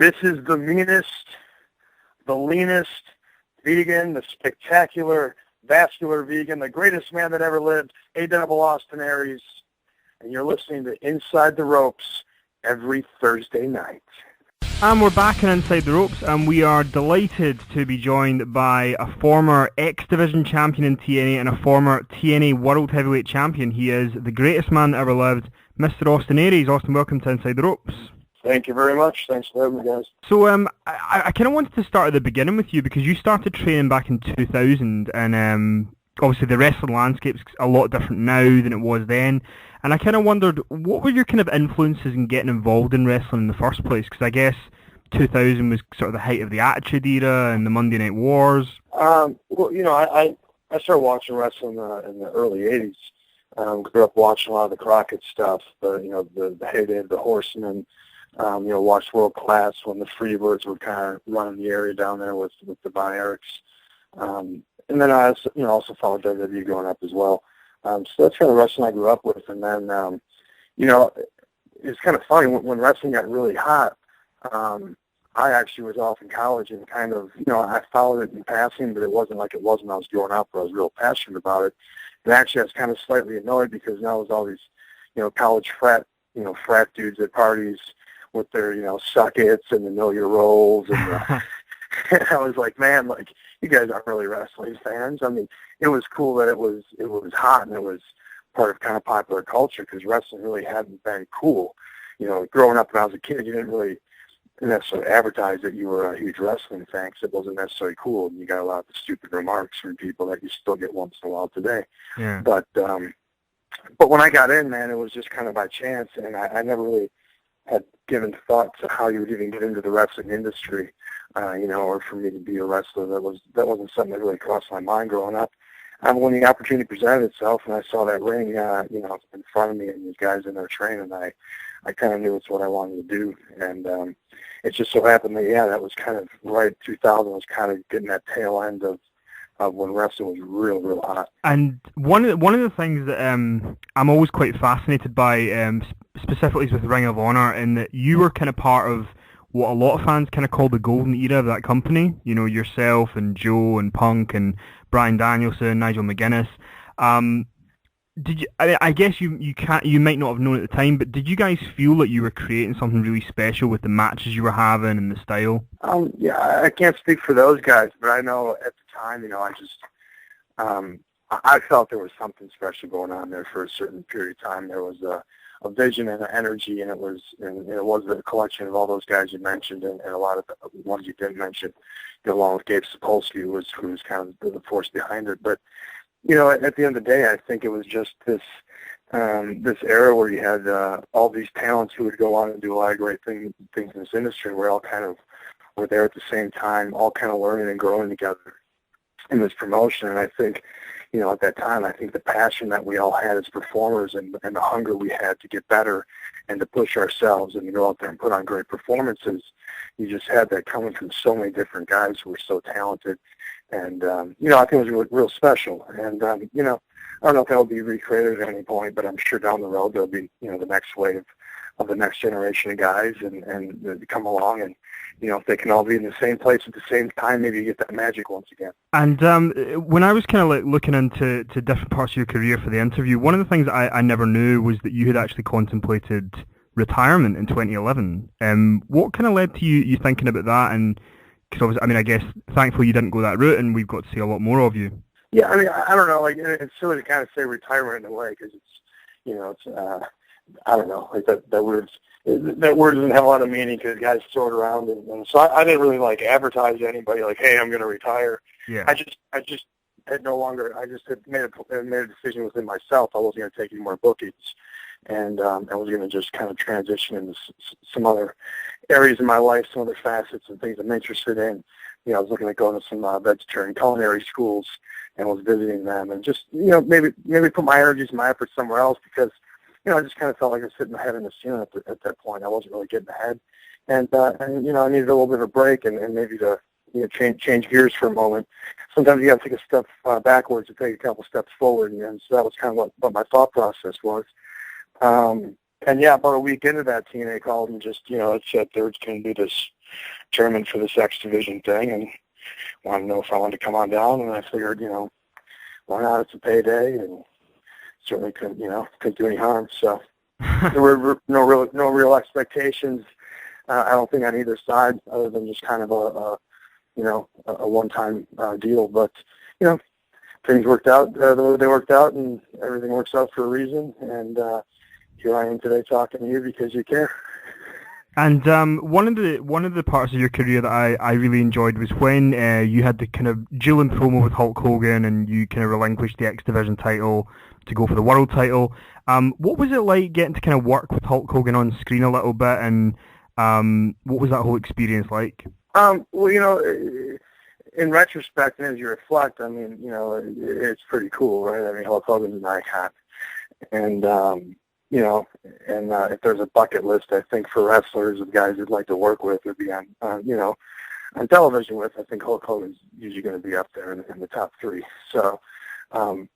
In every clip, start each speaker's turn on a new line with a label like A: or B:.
A: This is the meanest, the leanest vegan, the spectacular, vascular vegan, the greatest man that ever lived, A-double Austin Aries, and you're listening to Inside the Ropes every Thursday night.
B: And we're back in Inside the Ropes, and we are delighted to be joined by a former X-Division champion in TNA and a former TNA World Heavyweight Champion. He is the greatest man that ever lived, Mr. Austin Aries. Austin, welcome to Inside the Ropes.
A: Thank you very much. Thanks for having me, guys.
B: So I kind of wanted to start at the beginning with you because you started training back in 2000, and obviously the wrestling landscape's a lot different now than it was then. And I kind of wondered, what were your kind of influences in getting involved in wrestling in the first place? Because I guess 2000 was sort of the height of the Attitude Era and the Monday Night Wars.
A: Well, you know, I started watching wrestling in the early 80s. Grew up watching a lot of the Crockett stuff, the heyday of the Horsemen. Watched World Class when the Freebirds were kind of running the area down there with the Von Erichs. And then I also followed WWE growing up as well. So that's kind of wrestling I grew up with. And then, it's kind of funny, when wrestling got really hot, I actually was off in college and kind of, I followed it in passing, but it wasn't like it was when I was growing up where I was real passionate about it. And actually I was kind of slightly annoyed because now it was all these, college frat dudes at parties with their, suck-its and the know your roles. And and I was like, man, you guys aren't really wrestling fans. I mean, it was cool that it was hot and it was part of kind of popular culture because wrestling really hadn't been cool. Growing up when I was a kid, you didn't really necessarily advertise that you were a huge wrestling fan because it wasn't necessarily cool. And you got a lot of the stupid remarks from people that you still get once in a while today.
B: Yeah.
A: But when I got in, man, it was just kind of by chance, and I never really had given thought to how you would even get into the wrestling industry, or for me to be a wrestler. That wasn't something that really crossed my mind growing up. When the opportunity presented itself and I saw that ring, in front of me and these guys in there training, I kind of knew it's what I wanted to do. And it just so happened that, that was kind of right 2000 was kind of getting that tail end of when wrestling was real hot.
B: And one of the things that I'm always quite fascinated by, specifically with Ring of Honor, in that you were kind of part of what a lot of fans kind of call the golden era of that company. Yourself and Joe and Punk and Bryan Danielson, Nigel McGuinness. Did you? I guess you might not have known at the time, but did you guys feel that you were creating something really special with the matches you were having and the style?
A: I can't speak for those guys, but I know at the time, I felt there was something special going on there for a certain period of time. There was a vision and an energy, and it was the collection of all those guys you mentioned, and a lot of the ones you didn't mention, along with Gabe Sapolsky, who was kind of the force behind it. But at the end of the day, I think it was just this era where you had all these talents who would go on and do a lot of great things in this industry. We're all kind of were there at the same time, all kind of learning and growing together in this promotion. And I think, at that time, I think the passion that we all had as performers and the hunger we had to get better and to push ourselves and to go out there and put on great performances, you just had that coming from so many different guys who were so talented. And, I think it was real special. And, I don't know if that'll be recreated at any point, but I'm sure down the road there'll be, the next wave of the next generation of guys and come along and, if they can all be in the same place at the same time, maybe you get that magic once again.
B: And when I was kind of looking into different parts of your career for the interview, one of the things I never knew was that you had actually contemplated retirement in 2011. What kind of led to you thinking about that? And because I guess thankfully you didn't go that route, and we've got to see a lot more of you.
A: Yeah, I don't know. It's silly to kind of say retirement in a way because it's, I don't know. That word doesn't have a lot of meaning because guys throw it around, and so I didn't really advertise to anybody hey, I'm going to retire.
B: Yeah.
A: I just had no longer. I just had made a decision within myself. I wasn't going to take any more bookings, and I was going to just kind of transition into some other areas of my life, some other facets and things I'm interested in. I was looking at going to some vegetarian culinary schools and was visiting them, and just maybe put my energies, my efforts somewhere else because. I just kind of felt like I was hitting my head in the ceiling at that point. I wasn't really getting ahead, and I needed a little bit of a break and maybe to change gears for a moment. Sometimes you got to take a step backwards and take a couple steps forward, and so that was kind of what my thought process was. And yeah, about a week into that, TNA called and just, it said they were going to do this tournament for this X Division thing, and wanted to know if I wanted to come on down. And I figured, why not? It's a payday, and certainly couldn't do any harm. So there were no real expectations. I don't think on either side, other than just kind of a one-time deal. But things worked out the way they worked out, and everything works out for a reason. And here I am today talking to you because you care.
B: And one of the parts of your career that I really enjoyed was when you had the kind of dueling promo with Hulk Hogan, and you kind of relinquished the X Division title to go for the world title. What was it like getting to kind of work with Hulk Hogan on screen a little bit, and what was that whole experience like?
A: Well, in retrospect, and as you reflect, I mean, it's pretty cool, right? I mean, Hulk Hogan's an icon, and if there's a bucket list, I think for wrestlers of guys you'd like to work with or be on television with, I think Hulk Hogan's usually going to be up there in the top three. So, besides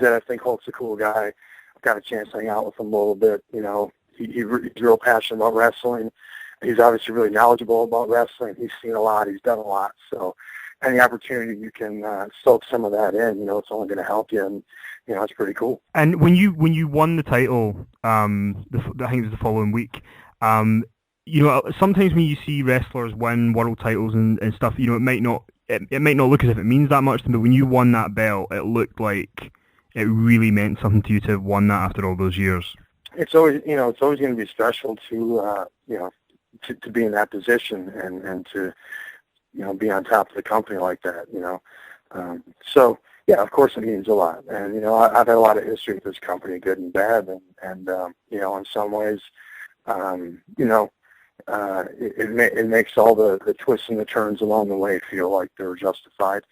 A: that, I think Hulk's a cool guy. I've got a chance to hang out with him a little bit. He's real passionate about wrestling. He's obviously really knowledgeable about wrestling. He's seen a lot. He's done a lot. So any opportunity you can soak some of that in, it's only going to help you. And, it's pretty cool.
B: And when you won the title, I think it was the following week, sometimes when you see wrestlers win world titles and stuff, it might not look as if it means that much to them, but when you won that belt, it looked like it really meant something to you to have won that after all those years.
A: It's always going to be special to be in that position and to, be on top of the company like that, So, yeah, of course it means a lot. And, I've had a lot of history with this company, good and bad. And in some ways, it makes all the twists and the turns along the way feel like they were justified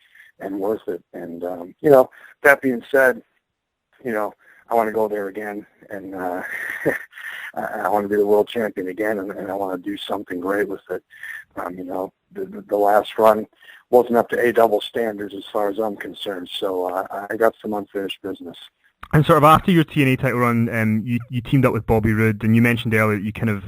A: and worth it. And, that being said, I want to go there again, and I want to be the world champion again, and I want to do something great with it. The last run wasn't up to A-double standards as far as I'm concerned, so I got some unfinished business.
B: And sort of after your TNA title run, you teamed up with Bobby Roode, and you mentioned earlier that you kind of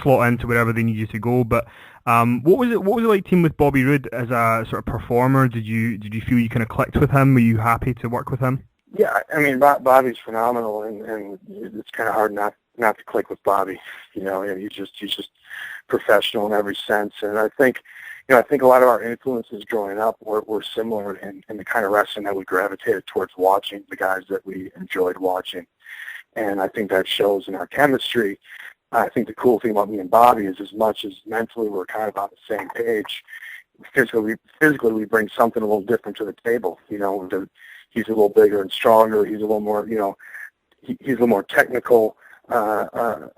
B: slot into wherever they need you to go. But what was it like teaming with Bobby Roode as a sort of performer? Did you feel you kind of clicked with him? Were you happy to work with him?
A: Yeah, I mean, Bobby's phenomenal, and it's kind of hard not to click with Bobby. He's just professional in every sense, and I think a lot of our influences growing up were similar in the kind of wrestling that we gravitated towards watching, the guys that we enjoyed watching, and I think that shows in our chemistry. I think the cool thing about me and Bobby is, as much as mentally we're kind of on the same page, physically we bring something a little different to the table. He's a little bigger and stronger. He's a little more, he's a little more technical, but of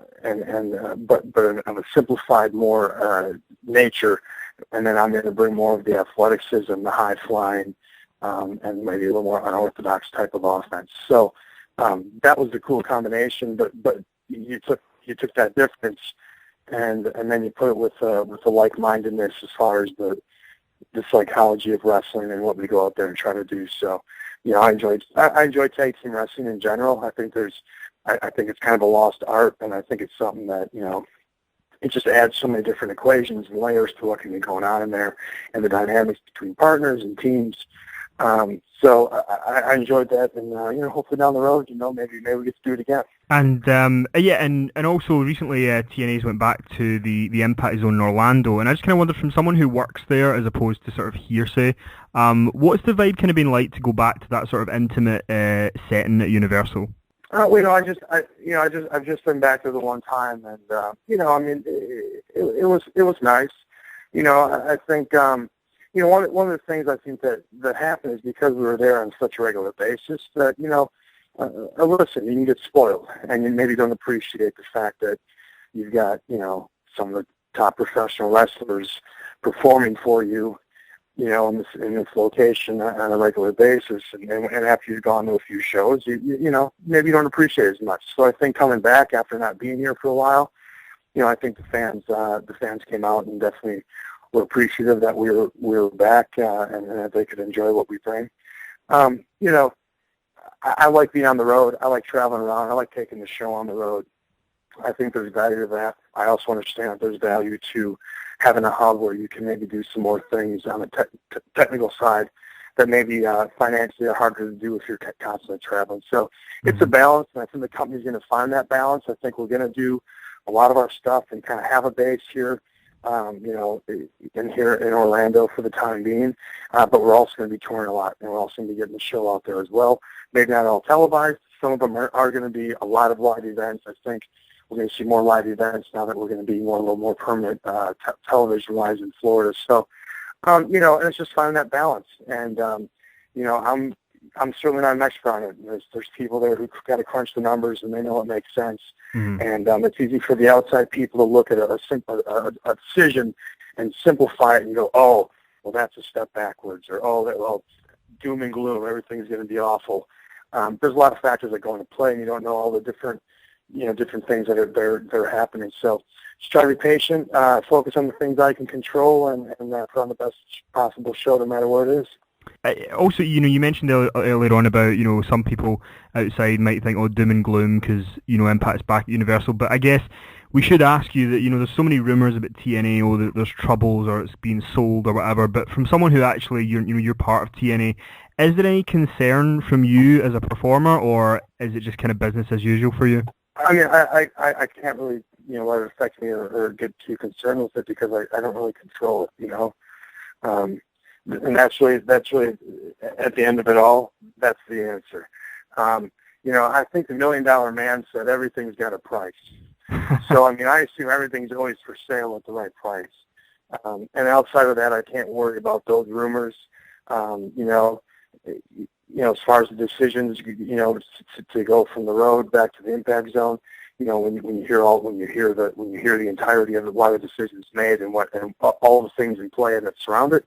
A: a simplified more nature. And then I'm going to bring more of the athleticism, the high flying, and maybe a little more unorthodox type of offense. So that was the cool combination. But you took that difference, and then you put it with the like-mindedness as far as the psychology of wrestling and what we go out there and try to do. So, I enjoy tag team wrestling in general. I think it's kind of a lost art, and I think it's something that, it just adds so many different equations and layers to what can be going on in there, and the dynamics between partners and teams. So I enjoyed that, and hopefully down the road, maybe we get to do it again.
B: And and also recently TNA's went back to the Impact Zone in Orlando, and I just kind of wondered, from someone who works there as opposed to sort of hearsay, what's the vibe kind of been like to go back to that sort of intimate setting at Universal?
A: I've just been back there the one time, and it was nice. I think one of the things I think that happened is because we were there on such a regular basis that listen, you can get spoiled, and you maybe don't appreciate the fact that you've got some of the top professional wrestlers performing for you, in this location on a regular basis, and after you've gone to a few shows, you maybe you don't appreciate it as much. So I think coming back after not being here for a while, I think the fans came out and definitely were appreciative that we were back and that they could enjoy what we bring. I like being on the road. I like traveling around. I like taking the show on the road. I think there's value to that. I also understand that there's value to having a hub where you can maybe do some more things on the technical side that maybe financially are harder to do if you're constantly traveling. So it's a balance, and I think the company's going to find that balance. I think we're going to do a lot of our stuff and kind of have a base here, in Orlando for the time being. But we're also going to be touring a lot, and we're also going to be getting the show out there as well. Maybe not all televised. Some of them are going to be a lot of live events. I think we're going to see more live events now that we're going to be a little more permanent television-wise in Florida. So, and it's just finding that balance. And, I'm certainly not an expert on it. There's people there who've got to crunch the numbers, and they know it makes sense. Mm-hmm. And it's easy for the outside people to look at a decision and simplify it and go, oh, well, that's a step backwards, or, doom and gloom, everything's going to be awful. There's a lot of factors that go into play, and you don't know all the different things that are happening. So just try to be patient, focus on the things I can control, and put on the best possible show no matter what it is.
B: Also, you mentioned earlier on about, some people outside might think, oh, doom and gloom because, Impact's back at Universal. But I guess we should ask you that, there's so many rumours about TNA, or that there's troubles, or it's being sold or whatever. But from someone who actually, you're part of TNA, is there any concern from you as a performer, or is it just kind of business as usual for you?
A: I mean, I can't really, let it affect me or get too concerned with it because I don't really control it, and that's really at the end of it all, that's the answer. I think the $1 Million Man said everything's got a price. So, I assume everything's always for sale at the right price. And outside of that, I can't worry about those rumors. As far as the decisions, to go from the road back to the impact zone, when you hear the entirety of why the decision's made and all the things in play that surround it,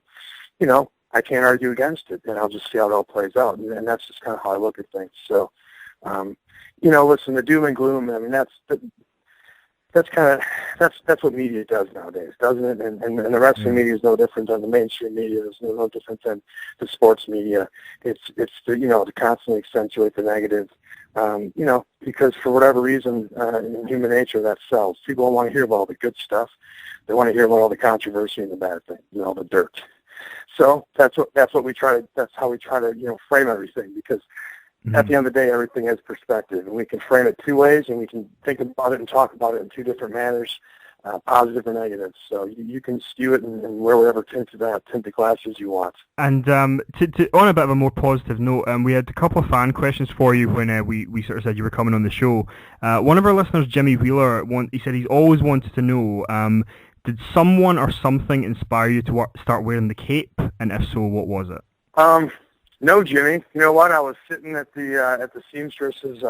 A: I can't argue against it, and I'll just see how it all plays out, and that's just kind of how I look at things. So, listen, the doom and gloom, that's what media does nowadays, doesn't it? And the wrestling media is no different than the mainstream media. It's no different than the sports media. It's to constantly accentuate the negative, because for whatever reason, in human nature, that sells. People don't want to hear about all the good stuff. They want to hear about all the controversy and the bad things, the dirt. So that's how we try to frame everything, because at the end of the day, everything has perspective, and we can frame it two ways, and we can think about it and talk about it in two different manners, positive or negative. So you can skew it and wear whatever tinted glasses you want. And
B: on a bit of a more positive note, we had a couple of fan questions for you when we sort of said you were coming on the show. One of our listeners, Jimmy Wheeler, he said he's always wanted to know, did someone or something inspire you to start wearing the cape? And if so, what was it?
A: No, Jimmy. You know what? I was sitting at the seamstress's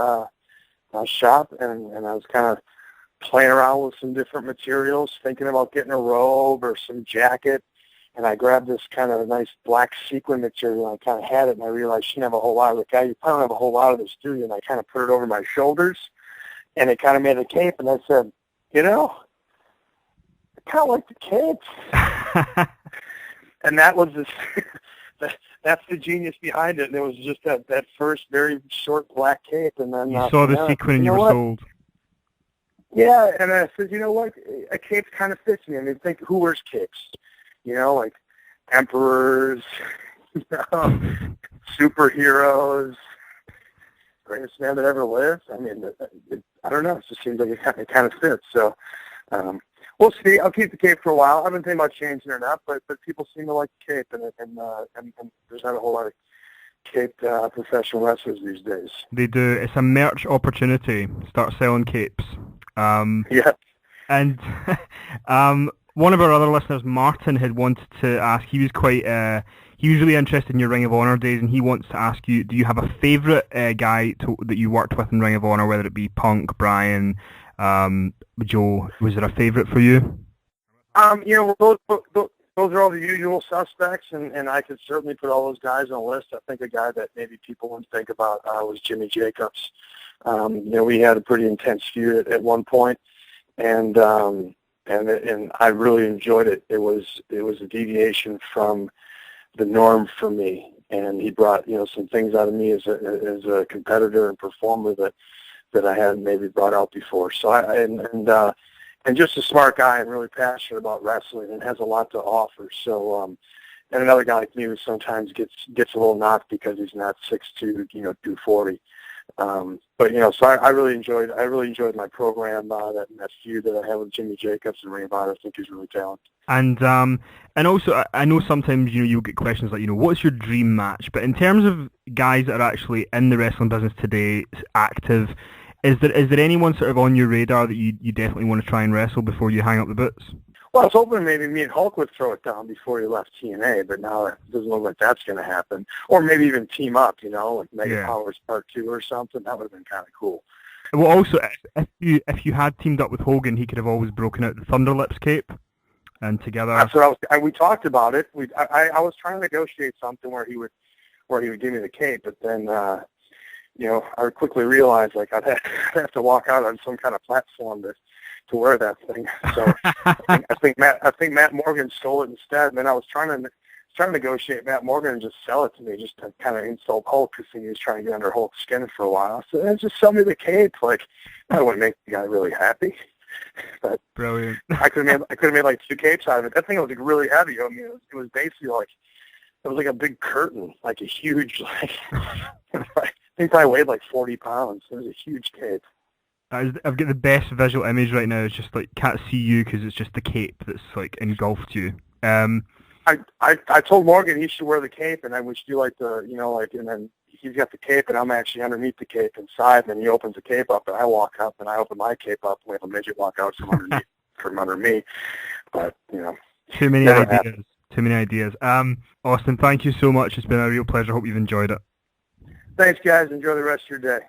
A: shop, and I was kind of playing around with some different materials, thinking about getting a robe or some jacket, and I grabbed this kind of nice black sequin material, and I kind of had it, and I realized she didn't have a whole lot of it. You probably don't have a whole lot of this, do you? And I kind of put it over my shoulders, and it kind of made a cape, and I said, I kind of like the cape. And that was that's the genius behind it. And it was just that first very short black cape, and then
B: you saw the sequin and you were sold.
A: Yeah, and I said, you know what, a cape kind of fits me. I mean, think who wears capes? Like emperors, superheroes, greatest man that ever lived. I mean, I don't know. It just seems like it kind of fits. So. We'll see. I'll keep the cape for a while. I haven't think about changing it or not, but people seem to like the cape, and there's not a whole lot of caped professional wrestlers these days.
B: They do. It's a merch opportunity. Start selling capes.
A: Yeah.
B: And one of our other listeners, Martin, had wanted to ask. He was really interested in your Ring of Honor days, and he wants to ask you: do you have a favorite guy that you worked with in Ring of Honor, whether it be Punk, Bryan? Joe, was it a favorite for you?
A: Those are all the usual suspects, and I could certainly put all those guys on a list. I think a guy that maybe people wouldn't think about was Jimmy Jacobs. We had a pretty intense feud at one point, and I really enjoyed it. It was a deviation from the norm for me, and he brought some things out of me as a competitor and performer that I hadn't maybe brought out before. So and just a smart guy and really passionate about wrestling and has a lot to offer. So and another guy like me who sometimes gets a little knocked because he's not 6'2", 240. But so I really enjoyed my program, that feud that I have with Jimmy Jacobs and Ring of Honor. I think he's really talented.
B: And also I know sometimes you'll get questions like what's your dream match? But in terms of guys that are actually in the wrestling business today, active, is there anyone sort of on your radar that you definitely want to try and wrestle before you hang up the boots?
A: Well, I was hoping maybe me and Hulk would throw it down before he left TNA, but now it doesn't look like that's going to happen. Or maybe even team up, like Mega Powers Part 2 or something. That would have been kind of cool.
B: Well, also, if you had teamed up with Hogan, he could have always broken out the Thunderlips cape, and together.
A: That's what we talked about it. I was trying to negotiate something where he would give me the cape, but then I quickly realized I'd have to walk out on some kind of platform to wear that thing. So I think Matt Morgan stole it instead. And then I was trying to negotiate Matt Morgan and just sell it to me, just to kind of insult Hulk, because he was trying to get under Hulk's skin for a while. So just sell me the cape. I wouldn't make the guy really happy. But
B: brilliant.
A: I could have made like 2 capes out of it. That thing was really heavy. I mean, it was basically it was like a big curtain, like a huge I think I weighed like 40 pounds. It was a huge cape.
B: I've got the best visual image right now. It's just can't see you because it's just the cape that's engulfed you.
A: I told Morgan he should wear the cape, and we should do and then he's got the cape, and I'm actually underneath the cape inside. And then he opens the cape up, and I walk up, and I open my cape up, and we have a midget walk out from under me. But
B: too many ideas. Happened. Too many ideas. Austin, thank you so much. It's been a real pleasure. Hope you've enjoyed it.
A: Thanks, guys. Enjoy the rest of your day.